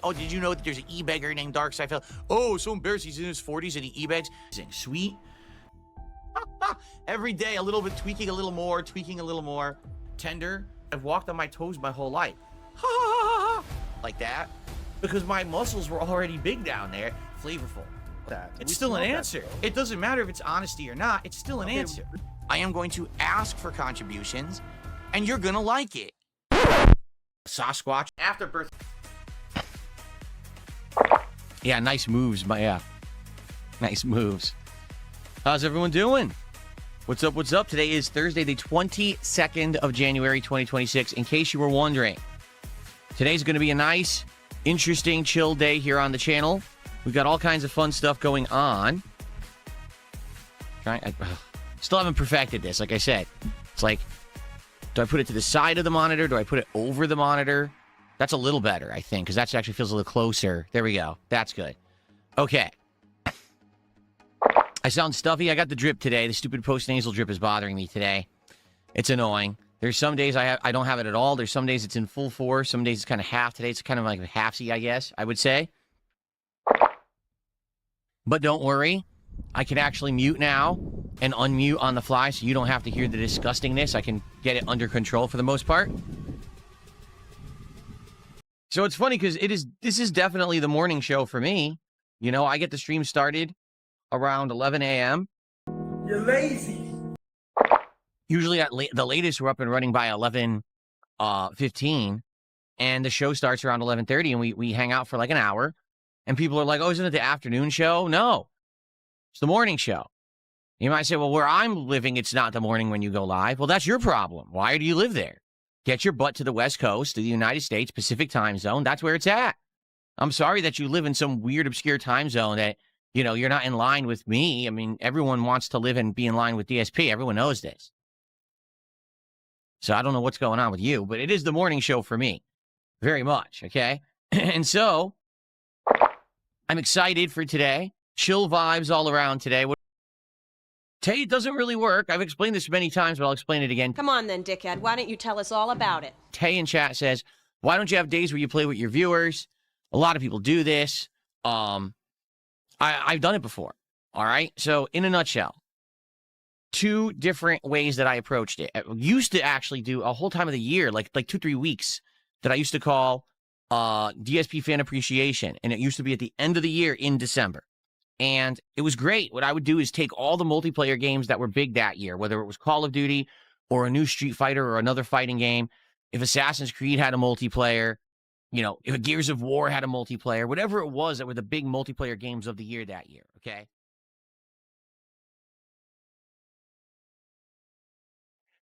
Oh, did you know that there's an e-beggar named Dark Side? Oh, so embarrassed. He's in his 40s and he e-begs. Sweet. Every day, a little bit, tweaking a little more, Tender. I've walked on my toes my whole life. Like that. Because my muscles were already big down there. Flavorful. It's still an answer. It doesn't matter if it's honesty or not. It's still an answer. I am going to ask for contributions, and you're going to like it. Sasquatch. Afterbirth. Yeah, nice moves. Nice moves. How's everyone doing? What's up? What's up? Today is Thursday, the 22nd of January, 2026. In case you were wondering, today's going to be a nice, interesting, chill day here on the channel. We've got all kinds of fun stuff going on. Still haven't perfected this, like I said. It's like, do I put it to the side of the monitor? Do I put it over the monitor? That's a little better, I think, because that actually feels a little closer. There we go. That's good. Okay. I sound stuffy. I got the drip today. The stupid post-nasal drip is bothering me today. It's annoying. There's some days I don't have it at all. There's some days it's in full force. Some days it's kind of half. Today it's kind of like halfsy, I guess, I would say. But don't worry. I can actually mute now and unmute on the fly, so you don't have to hear the disgustingness. I can get it under control for the most part. So it's funny because this is definitely the morning show for me. You know, I get the stream started around 11 a.m. You're lazy. Usually at the latest, we're up and running by 11:15, and the show starts around 11:30, and we hang out for like an hour. And people are like, "Oh, isn't it the afternoon show?" No, it's the morning show. You might say, "Well, where I'm living, it's not the morning when you go live." Well, that's your problem. Why do you live there? Get your butt to the West Coast, to the United States, Pacific time zone. That's where it's at. I'm sorry that you live in some weird, obscure time zone that, you know, you're not in line with me. I mean, everyone wants to live and be in line with DSP. Everyone knows this. So I don't know what's going on with you, but it is the morning show for me. Very much, okay? And so, I'm excited for today. Chill vibes all around today. Tay, it doesn't really work. I've explained this many times, but I'll explain it again. Come on then, dickhead. Why don't you tell us all about it? Tay in chat says, why don't you have days where you play with your viewers? A lot of people do this. I've done it before. All right. So in a nutshell, two different ways that I approached it. I used to actually do a whole time of the year, like 2-3 weeks, that I used to call DSP Fan Appreciation. And it used to be at the end of the year in December. And it was great. What I would do is take all the multiplayer games that were big that year, whether it was Call of Duty or a new Street Fighter or another fighting game. If Assassin's Creed had a multiplayer, you know, if Gears of War had a multiplayer, whatever it was that were the big multiplayer games of the year that year, okay?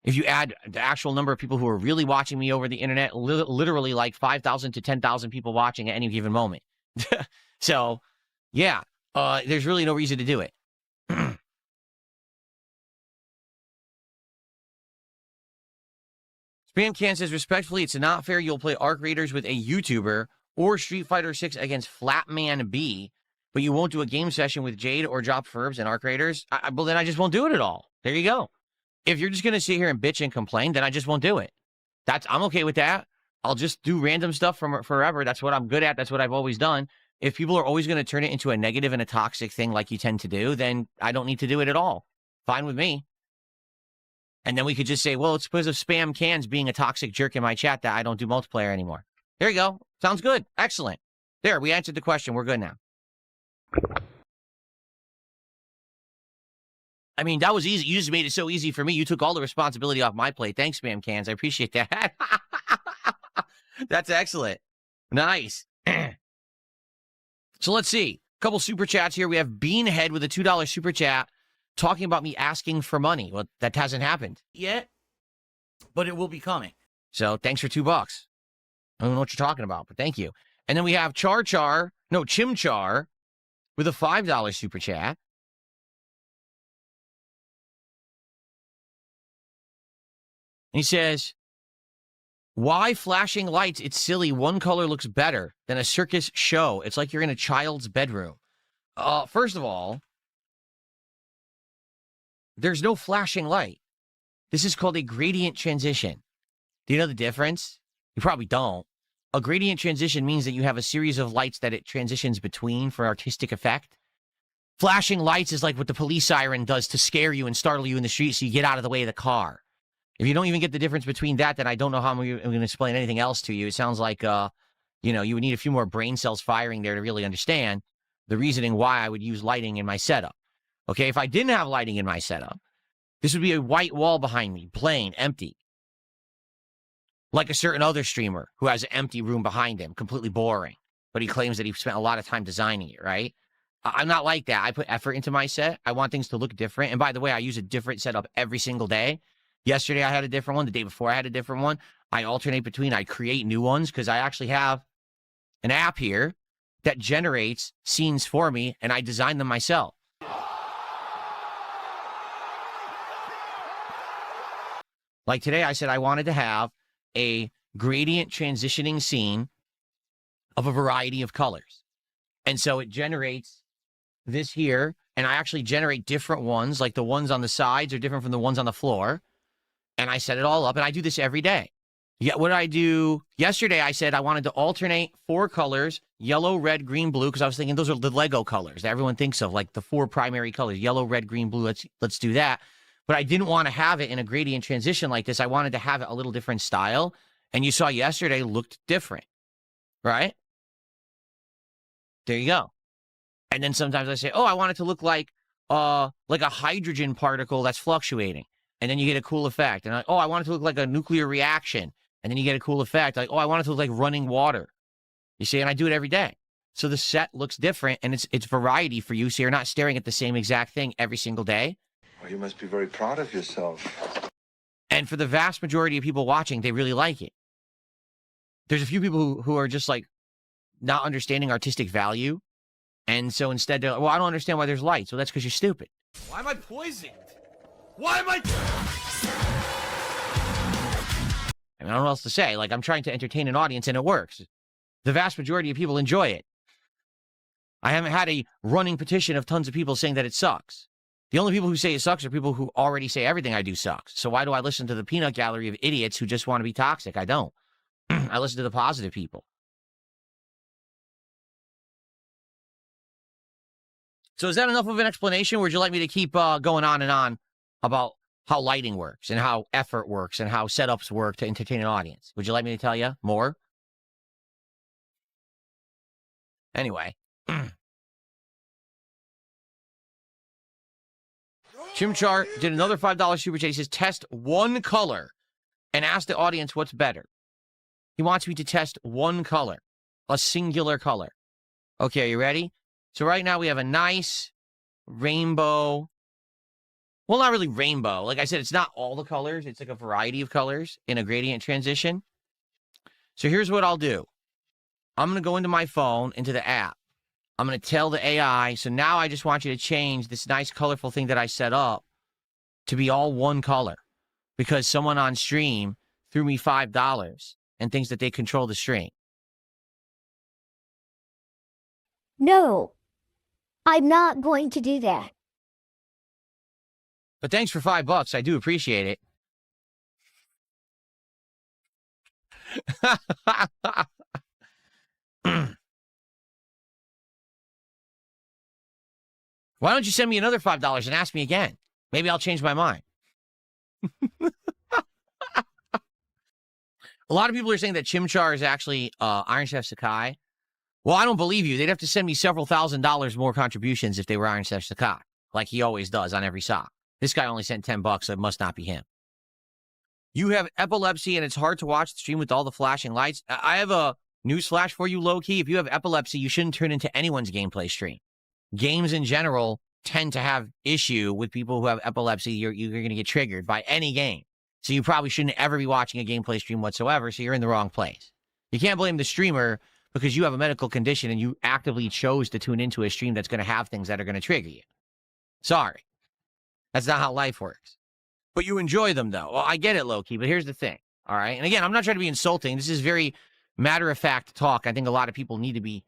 If you add the actual number of people who are really watching me over the internet, literally like 5,000 to 10,000 people watching at any given moment. So, yeah. There's really no reason to do it. Spamcan says, respectfully, it's not fair you'll play Arc Raiders with a YouTuber or Street Fighter 6 against Flatman B, but you won't do a game session with Jade or Drop Ferbs and Arc Raiders. Well, then I just won't do it at all. There you go. If you're just going to sit here and bitch and complain, then I just won't do it. I'm okay with that. I'll just do random stuff from forever. That's what I'm good at. That's what I've always done. If people are always going to turn it into a negative and a toxic thing like you tend to do, then I don't need to do it at all. Fine with me. And then we could just say, well, it's because of Spam Cans being a toxic jerk in my chat that I don't do multiplayer anymore. There you go. Sounds good. Excellent. There, we answered the question. We're good now. I mean, that was easy. You just made it so easy for me. You took all the responsibility off my plate. Thanks, Spam Cans. I appreciate that. That's excellent. Nice. So let's see. A couple super chats here. We have Beanhead with a $2 super chat talking about me asking for money. Well, that hasn't happened yet, but it will be coming. So thanks for $2. I don't know what you're talking about, but thank you. And then we have Chimchar with a $5 super chat. And he says, why flashing lights? It's silly. One color looks better than a circus show. It's like you're in a child's bedroom. First of all, there's no flashing light. This is called a gradient transition. Do you know the difference? You probably don't. a gradient transition means that you have a series of lights that it transitions between for artistic effect. Flashing lights is like what the police siren does to scare you and startle you in the street so you get out of the way of the car. If you don't even get the difference between that, then I don't know how I'm going to explain anything else to you. It sounds like, you know, you would need a few more brain cells firing there to really understand the reasoning why I would use lighting in my setup. Okay, if I didn't have lighting in my setup, this would be a white wall behind me, plain, empty. Like a certain other streamer who has an empty room behind him, completely boring. But he claims that he spent a lot of time designing it, right? I'm not like that. I put effort into my set. I want things to look different. And by the way, I use a different setup every single day. Yesterday, I had a different one. The day before, I had a different one. I alternate between, I create new ones because I actually have an app here that generates scenes for me, and I design them myself. Like today, I said I wanted to have a gradient transitioning scene of a variety of colors. And so it generates this here, and I actually generate different ones, like the ones on the sides are different from the ones on the floor. And I set it all up, and I do this every day. Yeah, what did I do? Yesterday, I said I wanted to alternate 4 colors, yellow, red, green, blue, because I was thinking those are the Lego colors that everyone thinks of, like the 4 primary colors, yellow, red, green, blue. Let's do that. But I didn't want to have it in a gradient transition like this. I wanted to have it a little different style. And you saw yesterday looked different, right? There you go. And then sometimes I say, oh, I want it to look like a hydrogen particle that's fluctuating. And then you get a cool effect. And I want it to look like a nuclear reaction. And then you get a cool effect. Like, oh, I want it to look like running water. You see, and I do it every day. So the set looks different, and it's variety for you, so you're not staring at the same exact thing every single day. Well, you must be very proud of yourself. And for the vast majority of people watching, they really like it. There's a few people who are just like not understanding artistic value. And so instead, they're like, well, I don't understand why there's lights. Well, that's because you're stupid. Why am I poisoned? Why am I... I don't know what else to say. Like, I'm trying to entertain an audience, and it works. The vast majority of people enjoy it. I haven't had a running petition of tons of people saying that it sucks. The only people who say it sucks are people who already say everything I do sucks. So why do I listen to the peanut gallery of idiots who just want to be toxic? I don't. I listen to the positive people. So is that enough of an explanation, or would you like me to keep going on and on about how lighting works and how effort works and how setups work to entertain an audience? Would you like me to tell you more? Anyway. Chimchar did another $5 super chat. He says, test one color and ask the audience what's better. He wants me to test one color, a singular color. Okay, are you ready? So right now we have a nice rainbow. Well, not really rainbow. Like I said, it's not all the colors. It's like a variety of colors in a gradient transition. So here's what I'll do. I'm going to go into my phone, into the app. I'm going to tell the AI, so now I just want you to change this nice colorful thing that I set up to be all one color. Because someone on stream threw me $5 and thinks that they control the stream. No, I'm not going to do that. But thanks for $5. I do appreciate it. Why don't you send me another $5 and ask me again? Maybe I'll change my mind. A lot of people are saying that Chimchar is actually Iron Chef Sakai. Well, I don't believe you. They'd have to send me several $1,000s more contributions if they were Iron Chef Sakai, like he always does on every sock. This guy only sent $10, so it must not be him. You have epilepsy, and it's hard to watch the stream with all the flashing lights. I have a newsflash for you, low-key. If you have epilepsy, you shouldn't turn into anyone's gameplay stream. Games in general tend to have issue with people who have epilepsy. You're going to get triggered by any game. So you probably shouldn't ever be watching a gameplay stream whatsoever, so you're in the wrong place. You can't blame the streamer because you have a medical condition and you actively chose to tune into a stream that's going to have things that are going to trigger you. Sorry. That's not how life works. But you enjoy them, though. Well, I get it, Loki, but here's the thing, all right? And again, I'm not trying to be insulting. This is very matter-of-fact talk. I think a lot of people need to be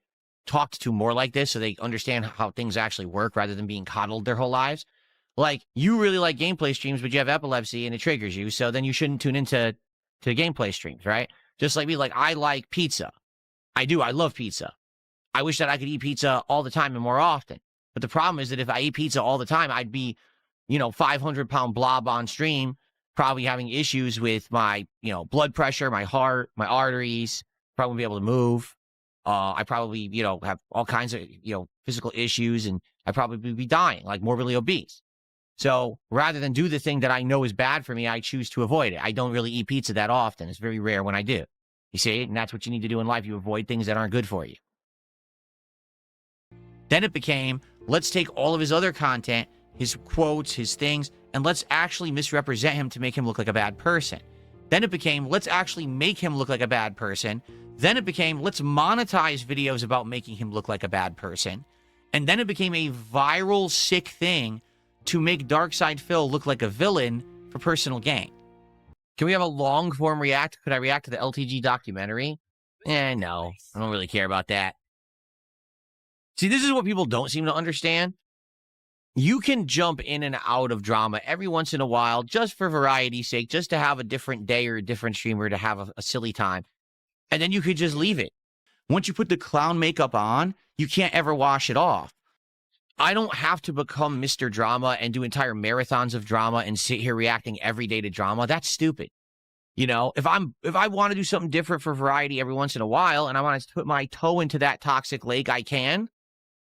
talked to more like this so they understand how things actually work rather than being coddled their whole lives. Like, you really like gameplay streams, but you have epilepsy and it triggers you, so then you shouldn't tune into gameplay streams, right? Just like me, like I like pizza. I do. I love pizza. I wish that I could eat pizza all the time and more often. But the problem is that if I ate pizza all the time, I'd be, 500-pound blob on stream, probably having issues with my, blood pressure, my heart, my arteries, probably won't be able to move. I probably, have all kinds of, physical issues, and I'd probably be dying, like morbidly obese. So rather than do the thing that I know is bad for me, I choose to avoid it. I don't really eat pizza that often. It's very rare when I do. You see? And that's what you need to do in life. You avoid things that aren't good for you. Then it became, let's take all of his other content, his quotes, his things, and let's actually misrepresent him to make him look like a bad person. Then it became, let's actually make him look like a bad person. Then it became, let's monetize videos about making him look like a bad person. And then it became a viral, sick thing to make Darkside Phil look like a villain for personal gain. Can we have a long-form react? Could I react to the LTG documentary? No. I don't really care about that. See, this is what people don't seem to understand. You can jump in and out of drama every once in a while just for variety's sake, just to have a different day or a different streamer to have a silly time. And then you could just leave it. Once you put the clown makeup on, you can't ever wash it off. I don't have to become Mr. Drama and do entire marathons of drama and sit here reacting every day to drama. That's stupid. If I want to do something different for variety every once in a while and I want to put my toe into that toxic lake, I can.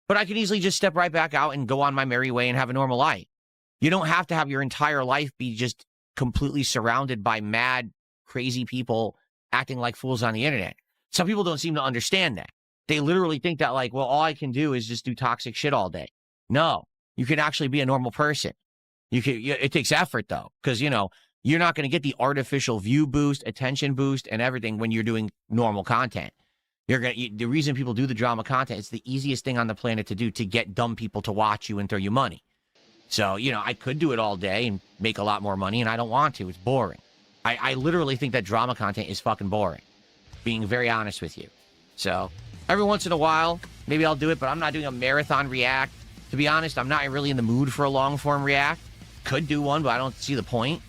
But I can easily just step right back out and go on my merry way and have a normal life. You don't have to have your entire life be just completely surrounded by mad, crazy people acting like fools on the internet. Some people don't seem to understand that. They literally think that, like, well, all I can do is just do toxic shit all day. No, you can actually be a normal person. It takes effort, though, because, you're not going to get the artificial view boost, attention boost, and everything when you're doing normal content. The reason people do the drama content, it's the easiest thing on the planet to do to get dumb people to watch you and throw you money. So, I could do it all day and make a lot more money, and I don't want to. It's boring. I literally think that drama content is fucking boring, being very honest with you. So, every once in a while, maybe I'll do it, but I'm not doing a marathon react. To be honest, I'm not really in the mood for a long-form react. Could do one, but I don't see the point.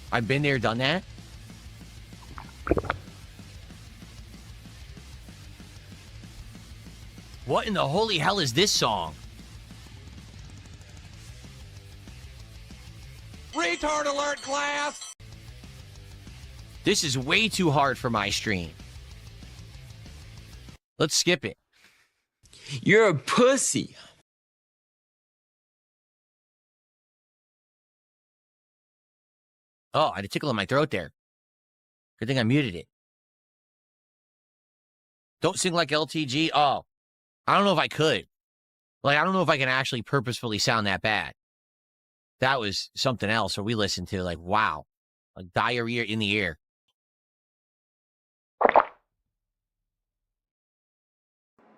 I've been there, done that. What in the holy hell is this song? Retard alert, class! This is way too hard for my stream. Let's skip it. You're a pussy. Oh, I had a tickle in my throat there. Good thing I muted it. Don't sing like LTG. Oh, I don't know if I could. Like, I don't know if I can actually purposefully sound that bad. That was something else where we listened to, like, wow. Like diarrhea in the air.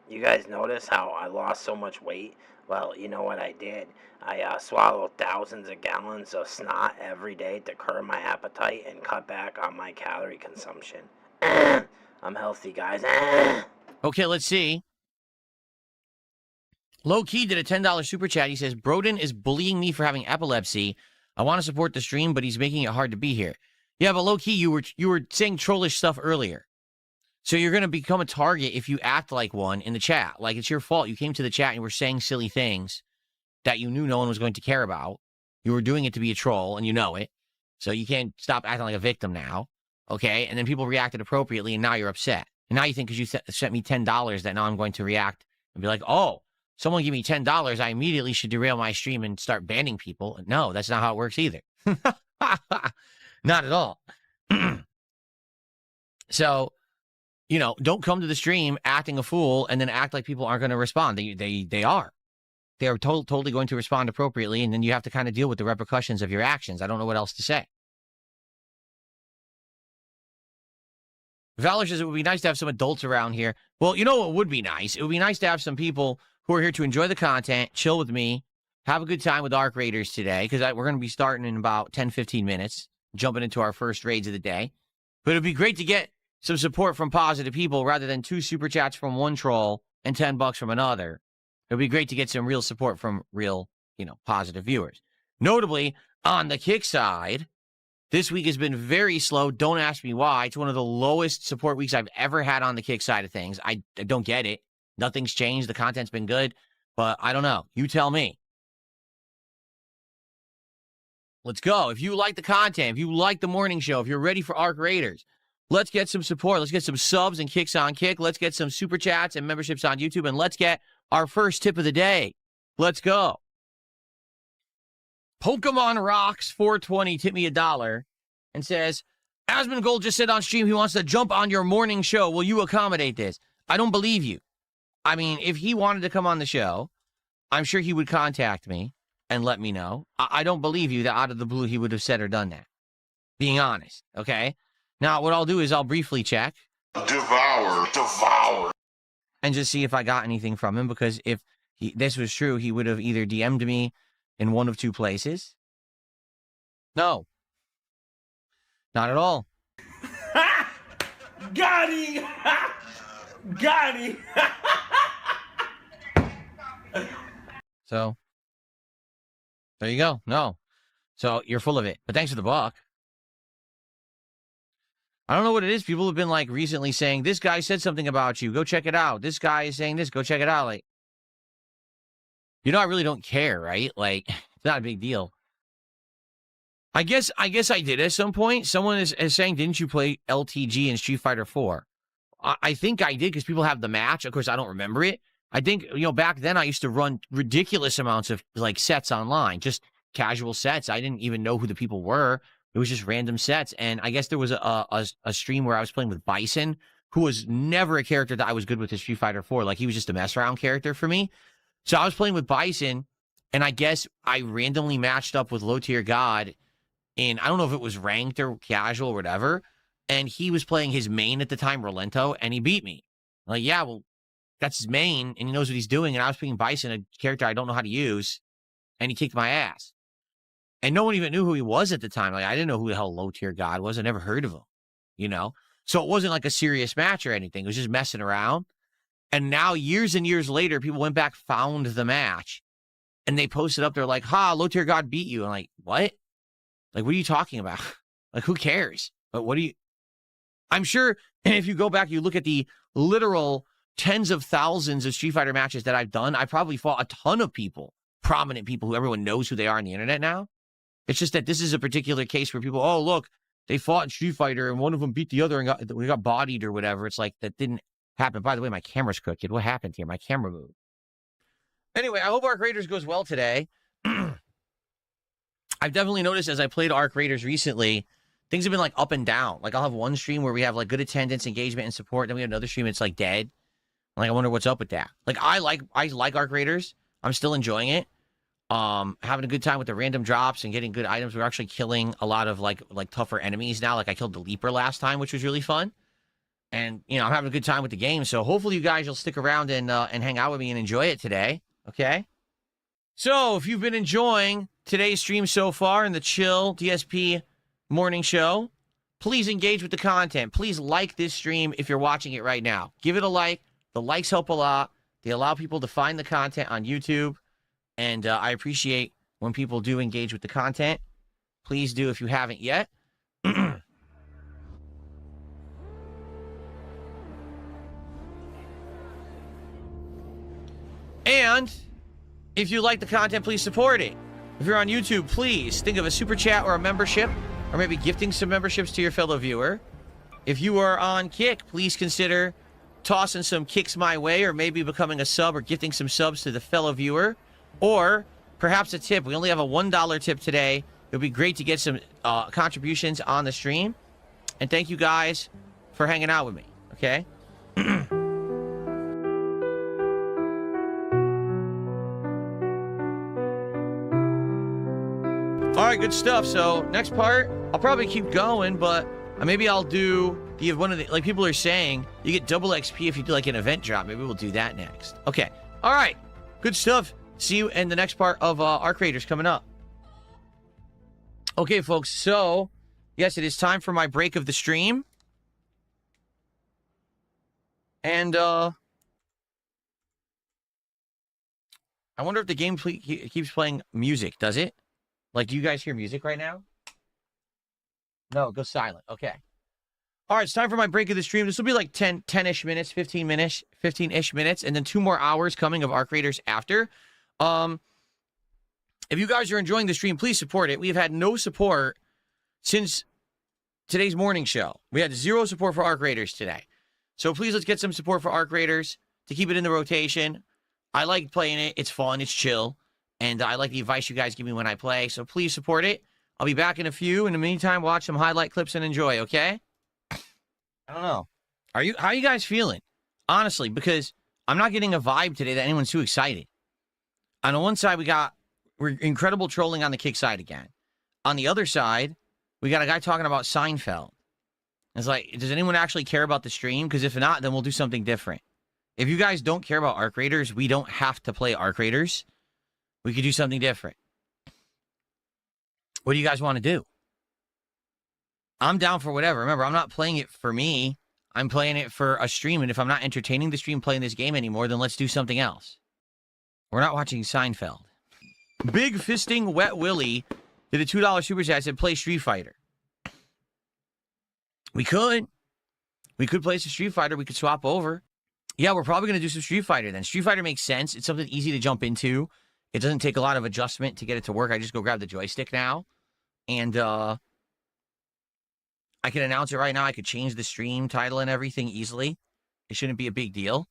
You guys notice how I lost so much weight? Well, you know what I did? I swallowed thousands of gallons of snot every day to curb my appetite and cut back on my calorie consumption. I'm healthy, guys. Okay, let's see. Low Key did a $10 super chat. He says, Broden is bullying me for having epilepsy. I want to support the stream, but he's making it hard to be here. Yeah, but Low Key, you were saying trollish stuff earlier. So you're going to become a target if you act like one in the chat. Like, it's your fault. You came to the chat and you were saying silly things that you knew no one was going to care about. You were doing it to be a troll, and you know it. So you can't stop acting like a victim now. Okay? And then people reacted appropriately, and now you're upset. And now you think because you sent me $10 that now I'm going to react and be like, oh, someone give me $10, I immediately should derail my stream and start banning people. No, that's not how it works either. Not at all. So, don't come to the stream acting a fool and then act like people aren't going to respond. They are. They are totally going to respond appropriately, and then you have to kind of deal with the repercussions of your actions. I don't know what else to say. Valor says it would be nice to have some adults around here. Well, you know what would be nice? It would be nice to have some people who are here to enjoy the content, chill with me, have a good time with Arc Raiders today, because we're going to be starting in about 10, 15 minutes, jumping into our first raids of the day. But it would be great to get some support from positive people rather than 2 super chats from one troll and $10 from another. It would be great to get some real support from real, positive viewers. Notably, on the kick side, This week has been very slow. Don't ask me why. It's one of the lowest support weeks I've ever had on the Kick side of things. I don't get it. Nothing's changed. The content's been good, but I don't know. You tell me. Let's go. If you like the content, if you like the morning show, if you're ready for Arc Raiders, let's get some support. Let's get some subs and kicks on Kick. Let's get some super chats and memberships on YouTube, and let's get our first tip of the day. Let's go. Pokemon Rocks 420 tip me $1 and says, Asmongold just said on stream he wants to jump on your morning show. Will you accommodate this? I don't believe you. I mean, if he wanted to come on the show, I'm sure he would contact me and let me know. I don't believe you that out of the blue he would have said or done that. Being honest, okay? Now, what I'll do is I'll briefly check. Devour. And just see if I got anything from him, because if this was true, he would have either DM'd me in one of two places. No. Not at all. Got him! Got him! So, there you go. No. So, you're full of it. But thanks for the buck. I don't know what it is. People have been, like, recently saying, this guy said something about you. Go check it out. This guy is saying this. Go check it out. Like, you know, I really don't care, right? Like, it's not a big deal. I guess I did at some point. Someone is saying, didn't you play LTG in Street Fighter 4? I think I did, because people have the match. Of course, I don't remember it. I think, you know, back then I used to run ridiculous amounts of, like, sets online. Just casual sets. I didn't even know who the people were. It was just random sets. And I guess there was a stream where I was playing with Bison, who was never a character that I was good with in Street Fighter 4. Like, he was just a mess around character for me. So I was playing with Bison, and I guess I randomly matched up with Low Tier God in, I don't know if it was ranked or casual or whatever, and he was playing his main at the time, Rolento, and he beat me. Like, yeah, well, that's his main, and he knows what he's doing, and I was playing Bison, a character I don't know how to use, and he kicked my ass. And no one even knew who he was at the time. Like, I didn't know who the hell Low Tier God was. I never heard of him, you know? So it wasn't like a serious match or anything. It was just messing around. And now, years and years later, people went back, found the match, and they posted up there like, ha, Low Tier God beat you. I'm like, what? Like, what are you talking about? Like, who cares? But what do you... I'm sure, and if you go back, you look at the literal tens of thousands of Street Fighter matches that I've done, I probably fought a ton of people, prominent people who everyone knows who they are on the internet now. It's just that this is a particular case where people, oh, look, they fought in Street Fighter, and one of them beat the other and we got bodied or whatever. It's like, that didn't happen. By the way, my camera's crooked. What happened here? My camera moved. Anyway, I hope Arc Raiders goes well today. I've definitely noticed as I played Arc Raiders recently, things have been like up and down. Like, I'll have one stream where we have like good attendance, engagement, and support. Then we have another stream it's like dead. Like, I wonder what's up with that. Like, I like Arc Raiders. I'm still enjoying it. Having a good time with the random drops and getting good items. We're actually killing a lot of like tougher enemies now. Like, I killed the Leaper last time, which was really fun. And, you know, I'm having a good time with the game. So hopefully you guys will stick around and hang out with me and enjoy it today. Okay? So if you've been enjoying today's stream so far in the Chill DSP morning show, please engage with the content. Please like this stream if you're watching it right now. Give it a like. The likes help a lot. They allow people to find the content on YouTube. And I appreciate when people do engage with the content. Please do if you haven't yet. And if you like the content, please support it. If you're on YouTube, please think of a super chat or a membership, or maybe gifting some memberships to your fellow viewer. If you are on Kick, please consider tossing some kicks my way, or maybe becoming a sub or gifting some subs to the fellow viewer, or perhaps a tip. We only have a $1 tip today. It would be great to get some contributions on the stream. And thank you guys for hanging out with me, okay? All right, good stuff. So next part, I'll probably keep going, but maybe I'll do one of the, like people are saying, you get double XP if you do like an event drop. Maybe we'll do that next. Okay. All right. Good stuff. See you in the next part of Arc Raiders coming up. Okay, folks. So, yes, it is time for my break of the stream. And, I wonder if the game keeps playing music. Does it? Like, do you guys hear music right now? No, go silent. Okay. All right, it's time for my break of the stream. This will be like 10-ish minutes, 15-ish minutes, and then 2 more hours coming of Arc Raiders after. If you guys are enjoying the stream, please support it. We've had no support since today's morning show. We had 0 support for Arc Raiders today. So please, let's get some support for Arc Raiders to keep it in the rotation. I like playing it. It's fun. It's chill. And I like the advice you guys give me when I play. So please support it. I'll be back in a few. In the meantime, watch some highlight clips and enjoy, okay? I don't know. How are you guys feeling? Honestly, because I'm not getting a vibe today that anyone's too excited. On the one side, we're incredible trolling on the kick side again. On the other side, we got a guy talking about Seinfeld. It's like, does anyone actually care about the stream? Because if not, then we'll do something different. If you guys don't care about Arc Raiders, we don't have to play Arc Raiders. We could do something different. What do you guys want to do? I'm down for whatever. Remember, I'm not playing it for me. I'm playing it for a stream. And if I'm not entertaining the stream playing this game anymore, then let's do something else. We're not watching Seinfeld. Big Fisting Wet Willie did a $2 super chat. Said play Street Fighter. We could play some Street Fighter. We could swap over. Yeah, we're probably going to do some Street Fighter then. Street Fighter makes sense. It's something easy to jump into. It doesn't take a lot of adjustment to get it to work. I just go grab the joystick now. And I can announce it right now. I could change the stream title and everything easily. It shouldn't be a big deal.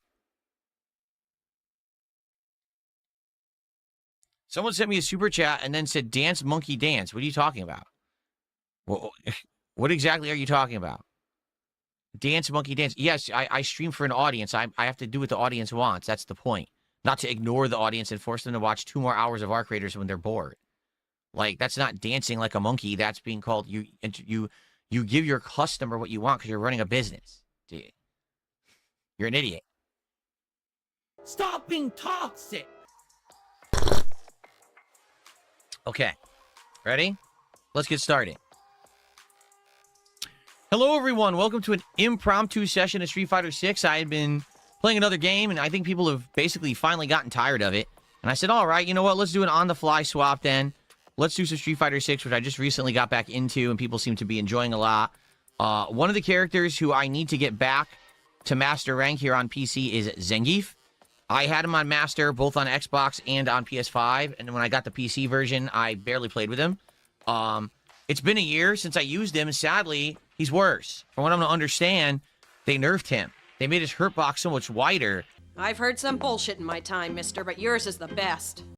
Someone sent me a super chat and then said, dance, monkey, dance. What are you talking about? What exactly are you talking about? Dance, monkey, dance. Yes, I stream for an audience. I have to do what the audience wants. That's the point. Not to ignore the audience and force them to watch 2 more hours of Arc Raiders when they're bored. Like, that's not dancing like a monkey. That's being called, you give your customer what you want because you're running a business. You're an idiot. Stop being toxic. Okay. Ready? Let's get started. Hello, everyone. Welcome to an impromptu session of Street Fighter 6. I had been playing another game, and I think people have basically finally gotten tired of it. And I said, all right, you know what? Let's do an on-the-fly swap then. Let's do some Street Fighter 6, which I just recently got back into, and people seem to be enjoying a lot. One of the characters who I need to get back to Master Rank here on PC is Zangief. I had him on Master, both on Xbox and on PS5, and when I got the PC version, I barely played with him. It's been a year since I used him, and sadly, he's worse. From what I'm to understand, they nerfed him. They made his hurt box so much wider. I've heard some bullshit in my time, mister, but yours is the best.